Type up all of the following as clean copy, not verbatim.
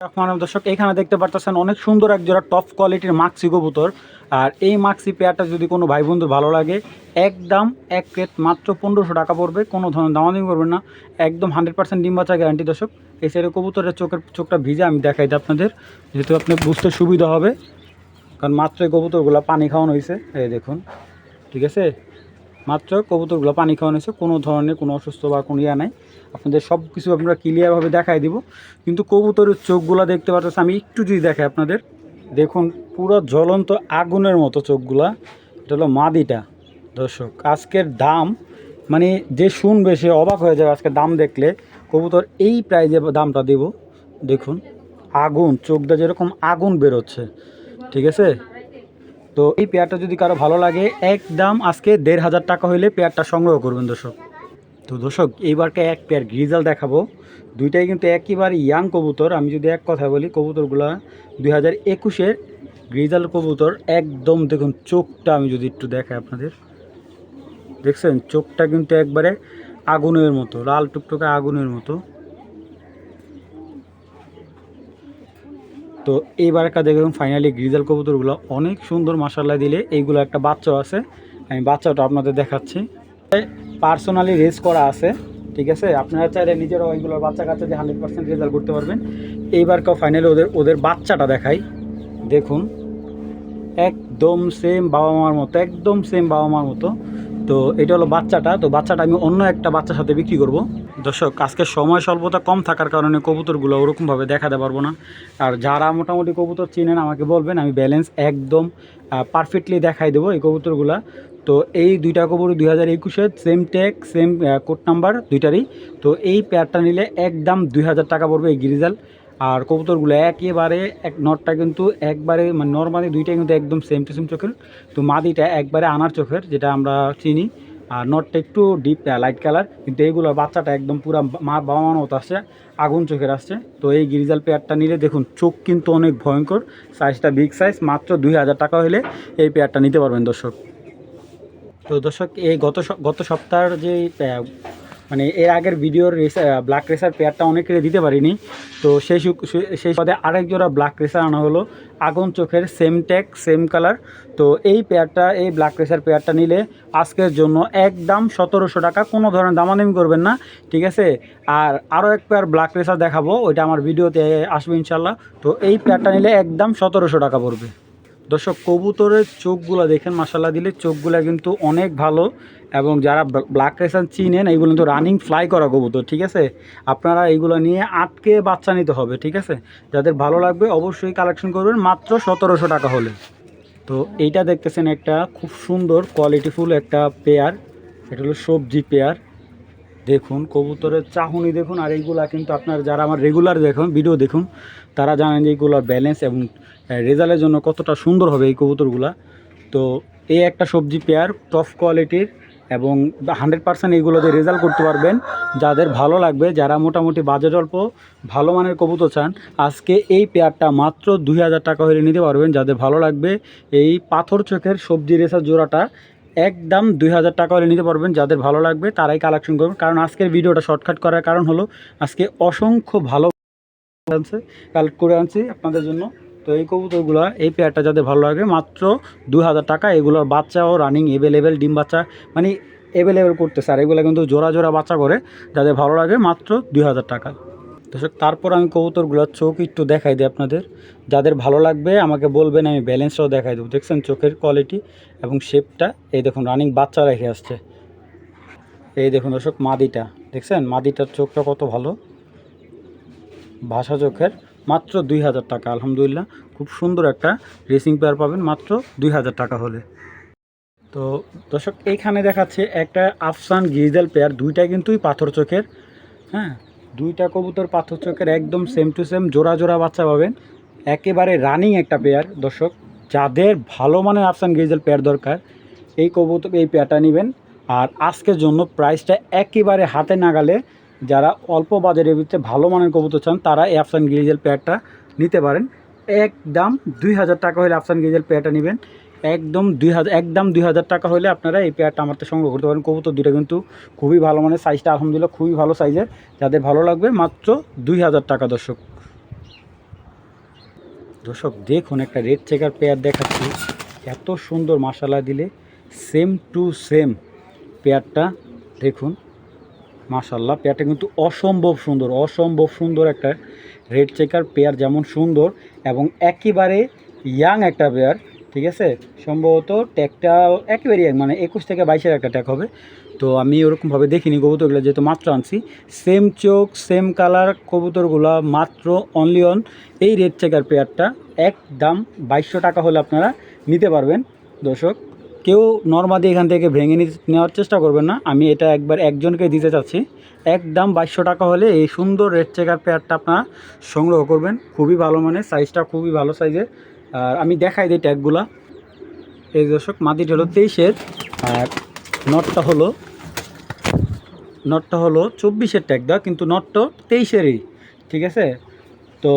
দর্শক এখানে দেখতে পারতেছেন অনেক সুন্দর এক জোড়া টপ কোয়ালিটির মাক্সি কবুতর। আর এই মাক্সি পেয়ারটা যদি কোনো ভাই বন্ধু ভালো লাগে, একদম এক প্লেট মাত্র 1500 টাকা পড়বে। কোনো ধরনের দামাদামি করবেন না, একদম 100% ডিম বাচ্চা গ্যারান্টি। দর্শক এই সাইডে কবুতরের চোখটা ভিজে আমি দেখাই দিই আপনাদের, যেহেতু আপনি বুঝতে সুবিধা হবে, কারণ মাত্র এই কবুতরগুলো পানি খাওয়ানো হয়েছে। এই দেখুন, ঠিক আছে, মাত্র কবুতরগুলো পানি খাওয়ানো হয়েছে, কোনো ধরনের কোনো অসুস্থ বা কোনো ইয়া নাই। আপনাদের সব কিছু আপনারা ক্লিয়ারভাবে দেখাই দিব। কিন্তু কবুতরের চোখগুলো দেখতে পাচ্ছেন, আমি একটু যদি দেখাই আপনাদের, দেখুন পুরো জ্বলন্ত আগুনের মতো চোখগুলা। এটা হলো মাদিটা। দর্শক আজকের দাম মানে যে শুনবে সে অবাক হয়ে যাবে আজকের দাম দেখলে। কবুতর এই প্রাইজে দামটা দেব। দেখুন আগুন, চোখটা যেরকম আগুন বেরোচ্ছে, ঠিক আছে। তো এই পেয়ারটা যদি কারো ভালো লাগে, একদম আজকে 1500 টাকা হইলে পেয়ারটা সংগ্রহ করবেন দর্শক। তো দর্শক এইবারকে এক পেয়ার গ্রিজাল দেখাবো। দুইটাই কিন্তু একেবারে ইয়াং কবুতর। আমি যদি এক কথা বলি, কবুতরগুলা 2021-এর গ্রিজাল কবুতর। একদম দেখুন চোখটা, আমি যদি একটু দেখাই আপনাদের, দেখছেন চোখটা কিন্তু একবারে আগুনের মতো, লাল টুকটুকে আগুনের মতো। তো এইবারটা দেখুন ফাইনালি গ্রিজাল কবুতরগুলো অনেক সুন্দর মাশাআল্লাহ দিলে। এইগুলো একটা বাচ্চাও আছে, আমি বাচ্চাটা আপনাদের দেখাচ্ছি। পার্সোনালি রেস করা আছে, ঠিক আছে। আপনারা চাইলে নিজেরাও এইগুলোর বাচ্চা কাচ্চা দিয়ে 100% রেজাল্ট করতে পারবেন। এইবারকাও ফাইনালি ওদের বাচ্চাটা দেখাই। দেখুন একদম সেম বাবা মার মতো, একদম সেম বাবা মার মতো। তো এটা হলো বাচ্চাটা। তো বাচ্চাটা আমি অন্য একটা বাচ্চার সাথে বিক্রি করব। দর্শক আজকে সময় স্বল্পতা কম থাকার কারণে কবুতরগুলো ওরকমভাবে দেখাতে পারবো না। আর যারা মোটামুটি কবুতর চিনেন আমাকে বলবেন, আমি ব্যালেন্স একদম পারফেক্টলি দেখাই দেবো এই কবুতরগুলা। তো এই দুইটা কবুতর 2021-এর same tag, same code number দুইটারই। তো এই পেয়ারটা নিলে একদম 2000 টাকা পড়বে এই গ্রিজাল। আর কবুতরগুলো একেবারে নটটা কিন্তু একবারে মানে নর্মালি দুইটাই কিন্তু একদম সেম টু সেম চোখের। তো মাদিটা একবারে আনার চোখের, যেটা আমরা চিনি। আর নটটা একটু ডিপ লাইট কালার, কিন্তু এইগুলোর বাচ্চাটা একদম পুরো বাবা মার মতো আসছে, আগুন চোখের আসছে। তো এই গ্রিজাল পেয়ারটা নিলে দেখুন চোখ কিন্তু অনেক ভয়ঙ্কর, সাইজটা বিগ সাইজ। মাত্র 2000 টাকা হলে এই পেয়ারটা নিতে পারবেন দর্শক। তো দর্শক এই গত সপ্তাহের যে মানে এর আগের ভিডিওর ব্ল্যাক রেসার পেয়ারটা অনেকের দিতে পারিনি। তো সেই পদে আরেক জোড়া ব্ল্যাক রেসার আনা হলো, আগুন চোখের, সেম ট্যাগ, সেম কালার। তো এই পেয়ারটা, এই ব্ল্যাক রেসার পেয়ারটা নিলে আজকের জন্য একদম 1700 টাকা, কোনো ধরনের দামাদামি করবেন না, ঠিক আছে। আর আরও এক পেয়ার ব্ল্যাক রেসার দেখাবো, ওইটা আমার ভিডিওতে আসবে ইনশাল্লাহ। তো এই পেয়ারটা নিলে একদম 1700 টাকা পড়বে। দর্শক কবুতরের চোখগুলো দেখেন মাশাআল্লাহ দিলে, চোখগুলো কিন্তু অনেক ভালো। এবং যারা ব্ল্যাক রেসার চিনেন, এইগুলো কিন্তু রানিং ফ্লাই করা কবুতর, ঠিক আছে। আপনারা এইগুলো নিয়ে আটকে বাচ্চা নিতে হবে, ঠিক আছে। যাদের ভালো লাগবে অবশ্যই কালেকশন করবেন মাত্র 1700 টাকা হলে। তো এইটা দেখতেছেন একটা খুব সুন্দর কোয়ালিটিফুল একটা পেয়ার, এটা হলো সবজি পেয়ার। দেখুন কবুতরের চাহনি দেখুন। আর এইগুলা কিন্তু আপনার যারা আমার রেগুলার দেখুন ভিডিও দেখুন, তারা জানেন যে এইগুলোর ব্যালেন্স এবং রেজাল্টের জন্য কতটা সুন্দর হবে এই কবুতরগুলা। তো এই একটা সবজি পেয়ার টপ কোয়ালিটির, এবং 100% এইগুলোতে রেজাল্ট করতে পারবেন। যাদের ভালো লাগবে, যারা মোটামুটি বাজেট অল্প ভালো মানের কবুতর চান, আজকে এই পেয়ারটা মাত্র 2000 টাকা হলে নিতে পারবেন। যাদের ভালো লাগবে এই পাথর চোখের সবজি রেসার জোড়াটা একদম 2000 টাকা হলে নিতে পারবেন। যাদের ভালো লাগবে তারাই কালেকশন করবেন, কারণ আজকের ভিডিওটা শর্টকাট করার কারণ হলো আজকে অসংখ্য ভালো কালেক্ট করে আনছি আপনাদের জন্য। তো এই কবুতরগুলো, এই পেয়ারটা যাদের ভালো লাগে মাত্র 2000 টাকা। এগুলোর বাচ্চাও রানিং অ্যাভেলেবেল, ডিম বাচ্চা মানে অ্যাভেলেবেল করতেছে। আর এগুলো কিন্তু জোড়া জোড়া বাচ্চা করে। যাদের ভালো লাগে মাত্র 2000 টাকা। দর্শক তারপর আমি কবুতরগুলোর চোখ একটু দেখাই দিই আপনাদের। যাদের ভালো লাগবে আমাকে বলবেন, আমি ব্যালেন্সটাও দেখাই দেবো। দেখছেন চোখের কোয়ালিটি এবং শেপটা, এই দেখুন রানিং বাচ্চা রেখে আসছে। এই দেখুন দর্শক মাদিটা, দেখছেন মাদিটার চোখটা কত ভালো, ভাষা চোখের। মাত্র 2000 টাকা, আলহামদুলিল্লাহ খুব সুন্দর একটা রেসিং পেয়ার পাবেন মাত্র 2000 টাকা হলে। তো দর্শক এইখানে দেখাচ্ছে একটা আফসান গ্রিজাল পেয়ার, দুইটা কিন্তু পাথর চোখের। হ্যাঁ, দুইটা কবুতর পাথর চোখের, একদম সেম টু সেম জোড়া জোড়া বাচ্চা পাবেন। একেবারে রানিং একটা পেয়ার দর্শক। যাদের ভালো মানের আফসান গ্রিজাল পেয়ার দরকার, এই কবুতর এই পেয়ারটা নেবেন। আর আজকের জন্য প্রাইসটা একেবারে হাতে নাগালে। যারা অল্প বাজারের ভিতরে ভালো মানের কবুতর চান, তারা এই আফসান গ্রিজেল পেয়ারটা নিতে পারেন। একদম 2000 টাকা হলে আফসান গ্রিজেল পেয়ারটা নেবেন। একদম 2000 টাকা হলে আপনারা এই পেয়ারটা আমার থেকে সংগ্রহ করতে পারেন। কবুতর দুটো কিন্তু খুবই ভালো মানের, সাইজটা আলহামদুলিল্লাহ খুবই ভালো সাইজের। যাদের ভালো লাগবে মাত্র 2000 টাকা দর্শক। দর্শক দেখুন একটা রেড চেকার পেয়ার দেখাচ্ছি, এত সুন্দর মাশাআল্লাহ দিলে, সেম টু সেম পেয়ারটা দেখুন মাশাআল্লাহ। পেয়ারটা কিন্তু অসম্ভব সুন্দর একটা রেড চেকার পেয়ার, যেমন সুন্দর এবং একেবারে ইয়াং একটা পেয়ার। ঠিক আছে, সম্ভবত ট্যাগটা একেবারে ইয়াং, মানে 21 থেকে 22-এর একটা ট্যাগ হবে। তো আমি ওরকমভাবে দেখিনি কবুতরগুলো, যেহেতু মাত্র আনছি। সেম চোখ সেম কালার কবুতরগুলো মাত্র অনলি অন এই রেড চেকার পেয়ারটা একদম 2200 টাকা হলে আপনারা নিতে পারবেন। দর্শক কেউ নর্মালি এখান থেকে ভেঙে নেওয়ার চেষ্টা করবেন না, আমি এটা একবার একজনকে দিতে চাচ্ছি। একদম 2200 টাকা হলে এই সুন্দর রেড চেকার পেয়ারটা আপনারা সংগ্রহ করবেন। খুবই ভালো, মানে সাইজটা খুবই ভালো সাইজের। আর আমি দেখাই দিই ট্যাগগুলা। এই দর্শক মাদিটা হলো 23-এর, আর নটটা হলো 24-এর ট্যাগ দেওয়া, কিন্তু নটটা 23-এরই। ঠিক আছে, তো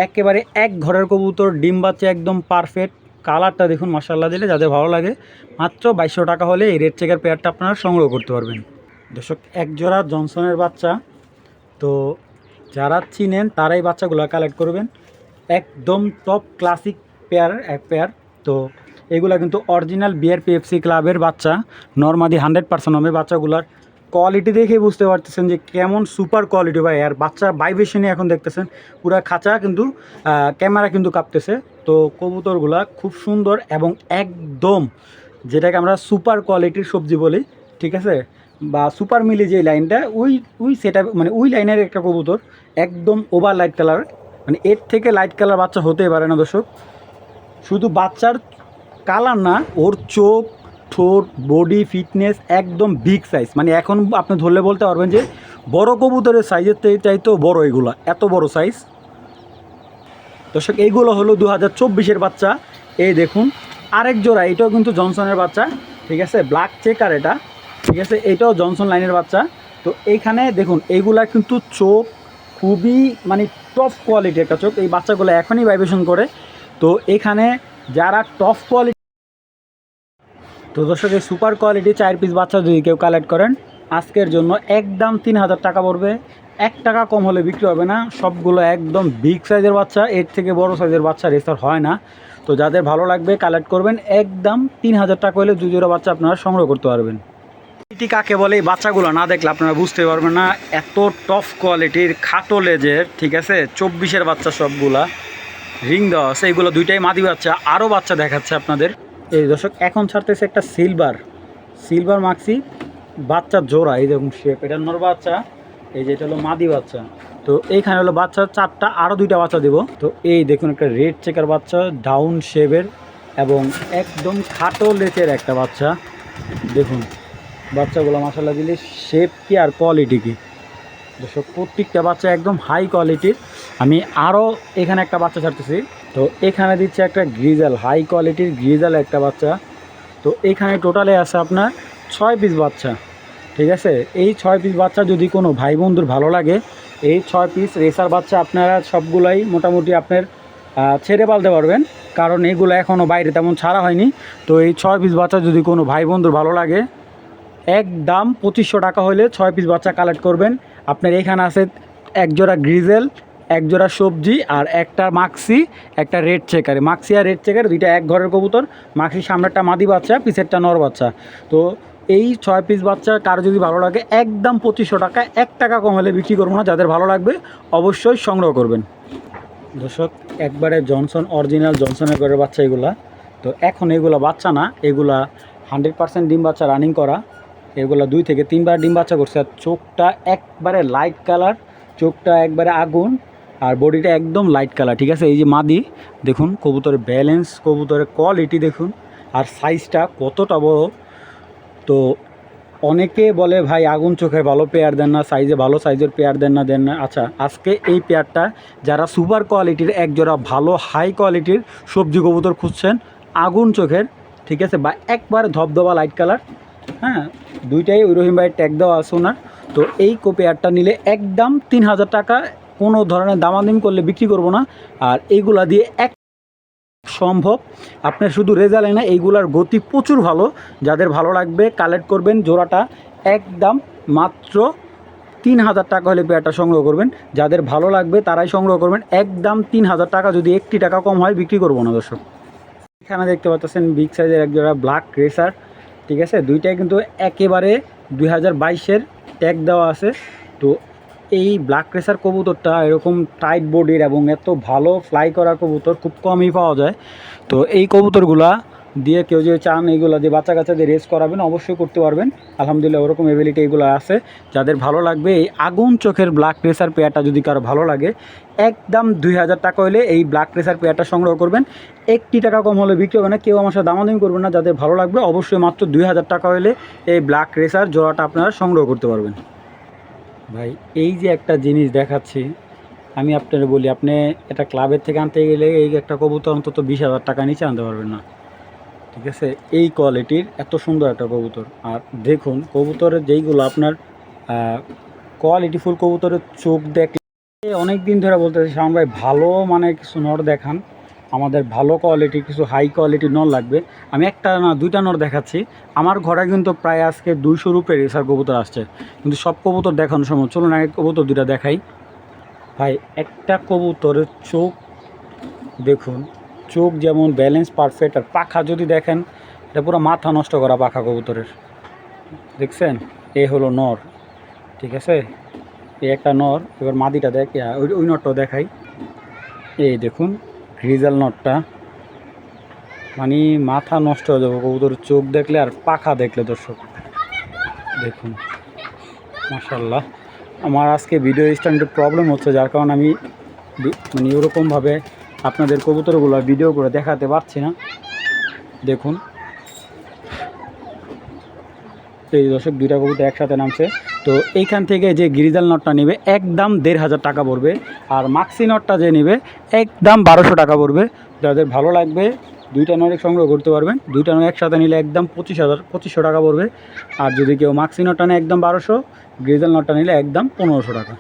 একেবারে এক ঘরের কবুতর, ডিম বাচ্চা একদম পারফেক্ট। কালারটা দেখুন মাশাআল্লাহ দিলে, যাদের ভালো লাগে মাত্র 2200 টাকা হলে এই রেড চেকার পেয়ারটা আপনারা সংগ্রহ করতে পারবেন। দর্শক এক জোড়া জনসনের বাচ্চা, তো যারা চিনেন তারাই বাচ্চাগুলো কালেক্ট করবেন। একদম টপ ক্লাসিক এক পেয়ার। তো এগুলা কিন্তু অরিজিনাল বিআরপিএফসি ক্লাবের বাচ্চা, নর্মালি 100% হবে। বাচ্চাগুলার কোয়ালিটি দেখে বুঝতে পারতেছেন যে কেমন সুপার কোয়ালিটি ভাই। আর বাচ্চার ভাইব্রেশনে এখন দেখতেছেন পুরা খাঁচা, কিন্তু ক্যামেরা কিন্তু কাঁপতেছে। তো কবুতরগুলা খুব সুন্দর এবং একদম যেটাকে আমরা সুপার কোয়ালিটির সবজি বলি, ঠিক আছে, বা সুপার মিলি যে লাইনটা, ওই সেটা মানে ওই লাইনের একটা কবুতর, একদম ওভার লাইট কালার, মানে এর থেকে লাইট কালার বাচ্চা হতেই পারে না দর্শক। শুধু বাচ্চার কালার না, ওর চোখ, ঠোঁট, বডি ফিটনেস একদম বিগ সাইজ, মানে এখন আপনি ধরলে বলতে পারবেন যে বড় কবুতরের সাইজের চাইতেও বড়, এগুলো এত বড় সাইজ। দর্শক এইগুলো হলো 2024-এর বাচ্চা। এই দেখুন আরেক জোড়া, এটাও কিন্তু জনসনের বাচ্চা। ঠিক আছে, ব্ল্যাক চেকার এটা। ঠিক আছে, এটাও জনসন লাইনের বাচ্চা। তো এইখানে দেখুন এইগুলা কিন্তু চোখ খুবই মানে টপ কোয়ালিটি একটা চোখ। এই বাচ্চাগুলো এখনই ভাইব্রেশন করে। তো এখানে যারা টপ কোয়ালিটি, তো দর্শক এই সুপার কোয়ালিটি 4 পিস বাচ্চা যদি কেউ কালেক্ট করেন, আজকের জন্য একদম 3000 টাকা পড়বে। 1 টাকা কম হলে বিক্রি হবে না। সবগুলো একদম বিগ সাইজের বাচ্চা, এর থেকে বড় সাইজের বাচ্চা রেসার হয় না। তো যাদের ভালো লাগবে কালেক্ট করবেন, একদম 3000 টাকা হলে 2 জোড়া বাচ্চা আপনারা সংগ্রহ করতে পারবেন। এটি কাকে বলে এই বাচ্চাগুলো না দেখলে আপনারা বুঝতে পারবেন না, এত টপ কোয়ালিটির খাটো লেজের। ঠিক আছে, 24-এর বাচ্চা, সবগুলা রিং দেওয়া আছে। এইগুলো দুইটাই মাদি বাচ্চা, আরও বাচ্চা দেখাচ্ছে আপনাদের। এই দর্শক এখন ছাড়তেছে একটা সিলভার মাক্সি বাচ্চার জোড়া। এই দেখুন শেপ, এটা নর বাচ্চা, এই যে এটা হলো মাদি বাচ্চা। তো এইখানে হলো বাচ্চা 4টা, আরও 2টা বাচ্চা দেবো। তো এই দেখুন একটা রেড চেকার বাচ্চা, ডাউন শেপের এবং একদম খাটো লেচের একটা বাচ্চা। দেখুন বাচ্চাগুলো মাশাআল্লাহ দিলে শেপ কি আর কোয়ালিটি কি। দর্শক প্রত্যেকটা বাচ্চা একদম হাই কোয়ালিটির। আমি আরও এখানে একটা বাচ্চা ছাড়তেছি। তো এখানে দিচ্ছে একটা গ্রিজাল, হাই কোয়ালিটির গ্রিজাল একটা বাচ্চা। তো এখানে টোটালে আছে আপনার 6 পিস বাচ্চা। ঠিক আছে, এই 6 পিস বাচ্চা যদি কোনো ভাই বন্ধুর ভালো লাগে, এই 6 পিস রেসার বাচ্চা আপনারা সবগুলাই মোটামুটি আপনার ছেড়ে পালতে পারবেন, কারণ এগুলো এখনও বাইরে তেমন ছাড়া হয়নি। তো এই 6 পিস বাচ্চা যদি কোনো ভাই বন্ধুর ভালো লাগে, একদম 2500 টাকা হলে 6 পিস বাচ্চা কালেক্ট করবেন। আপনার এখানে আছে এক জোড়া গ্রিজেল, এক জোড়া সবজি, আর একটা মাক্সি, একটা রেড চেকার। মাক্সি আর রেড চেকার দুইটা এক ঘরের কবুতর। মাক্সির সামনেরটা মাদি বাচ্চা, পিছেরটা নর বাচ্চা। তো এই 6 পিস বাচ্চা কারো যদি ভালো লাগে, একদম 2500 টাকা, 1 টাকা কম হলে বিক্রি করবো না। যাদের ভালো লাগবে অবশ্যই সংগ্রহ করবেন। দর্শক একবারে জনসন, অরিজিনাল জনসনের ঘরের বাচ্চা এগুলা। তো এখন এগুলা বাচ্চা না, এগুলা 100% ডিম বাচ্চা রানিং করা। এগুলো 2 থেকে 3 বার ডিম বাচ্চা করছে। আর চোখটা একবারে লাইট কালার, চোখটা একবারে আগুন, আর বডিটা একদম লাইট কালার। ঠিক আছে, এই যে মাদি দেখুন, কবুতরের ব্যালেন্স, কবুতরের কোয়ালিটি দেখুন, আর সাইজটা কতটা বড়। তো অনেকে বলে ভাই আগুন চোখের ভালো পেয়ার দেন না, সাইজে ভালো সাইজের পেয়ার দেন না। আচ্ছা, আজকে এই পেয়ারটা যারা সুপার কোয়ালিটির একজোড়া ভালো হাই কোয়ালিটির সবজি কবুতর খুঁজছেন, আগুন চোখের, ঠিক আছে, বা একবারে ধবধবা লাইট কালার, হ্যাঁ, দুইটাই ওই রহিম ভাইয়ের ট্যাগ দেওয়া আছে ওনার। তো এই পেয়ারটা নিলে একদম 3000 টাকা, কোনো ধরনের দামাদামি করলে বিক্রি করবো না। আর এইগুলা দিয়ে এক সম্ভব আপনার শুধু রেজাল্ট না, এইগুলার গতি প্রচুর ভালো। যাদের ভালো লাগবে কালেক্ট করবেন। জোড়াটা একদম মাত্র 3,000 টাকা হলে পেয়ারটা সংগ্রহ করবেন। যাদের ভালো লাগবে তারাই সংগ্রহ করবেন, একদম 3,000 টাকা, যদি একটি টাকা কম হয় বিক্রি করবো না দর্শক। এখানে দেখতে পাচ্ছেন বিগ সাইজের এক জোড়া ব্ল্যাক রেসার, ঠিক আছে, দুইটাই কিন্তু একেবারে 2022-এর ট্যাগ দেওয়া আছে। তো এই ব্ল্যাক রেসার কবুতরটা এরকম টাইট বডির এবং এত ভালো ফ্লাই করা কবুতর খুব কমই পাওয়া যায়। তো এই কবুতরগুলা দিয়ে কেউ যদি চান এইগুলো দিয়ে বাচ্চা কাচ্চাদের রেস করাবেন অবশ্যই করতে পারবেন। আলহামদুলিল্লাহ ওরকম এবিলিটি এগুলো আছে। যাদের ভালো লাগবে এই আগুন চোখের ব্ল্যাক রেসার পেয়ারটা যদি কারো ভালো লাগে, একদম 2,000 টাকা হলে এই ব্ল্যাক রেসার পেয়ারটা সংগ্রহ করবেন, একটি টাকা কম হলে বিক্রি হবে না। কেউ আমার সাথে দামাদামি করবেন না। যাদের ভালো লাগবে অবশ্যই মাত্র 2,000 টাকা হলে এই ব্ল্যাক রেসার জোড়াটা আপনারা সংগ্রহ করতে পারবেন। ভাই এই যে একটা জিনিস দেখাচ্ছি আমি আপনার বলি, আপনি এটা ক্লাবের থেকে আনতে গেলে এই একটা কবুতর অন্তত 20,000 টাকা নিচে আনতে পারবেন না, ঠিক আছে। এই কোয়ালিটির এত সুন্দর একটা কবুতর। আর দেখুন কবুতরের যেইগুলো আপনার কোয়ালিটিফুল কবুতরের চোখ দেখলে অনেক দিন ধরে বলতেছি শাওন ভাই ভালো মানে কিছু নর দেখান, আমাদের ভালো কোয়ালিটির কিছু হাই কোয়ালিটির নর লাগবে। আমি একটা না দুইটা নর দেখাচ্ছি। আমার ঘরে কিন্তু প্রায় আজকে 200 রুপির রেসার কবুতর আসছে, কিন্তু সব কবুতর দেখানোর সময় চলুন আগে কবুতর দুটা দেখাই। ভাই একটা কবুতরের চোখ দেখুন, চোখ যেমন ব্যালেন্স পারফেক্ট, আর পাখা যদি দেখেন এটা পুরো মাথা নষ্ট করা পাখা কবুতরের, দেখছেন। এ হলো নর, ঠিক আছে, এই একটা নর। এবার মাদিটা দেখ, ওই নরটাও দেখাই। এই দেখুন গ্রিজাল নটটা, মানে মাথা নষ্ট হয়ে যাবে কবুতরের চোখ দেখলে আর পাখা দেখলে দর্শক। দেখুন মাশাআল্লাহ। আমার আজকে ভিডিও স্ট্যান্ডে প্রবলেম হচ্ছে, যার কারণে আমি মানে ওরকমভাবে আপনাদের কবুতরগুলো ভিডিও করে দেখাতে পারছি না। দেখুন এই দর্শক দুইটা কবুতর একসাথে নামছে। তো এইখান থেকে যে গ্রিজাল নটটা নেবে একদম 1,500 টাকা পড়বে, আর মাক্সি নটটা যে নেবে একদম 1200 টাকা পড়বে। যাদের ভালো লাগবে দুইটা নট সংগ্রহ করতে পারবেন। দুইটা নট একসাথে নিলে একদম 2500 টাকা পড়বে। আর যদি কেউ মাক্সি নটটা নেয় একদম 1200, গ্রিজাল নটটা নিলে একদম 1500 টাকা।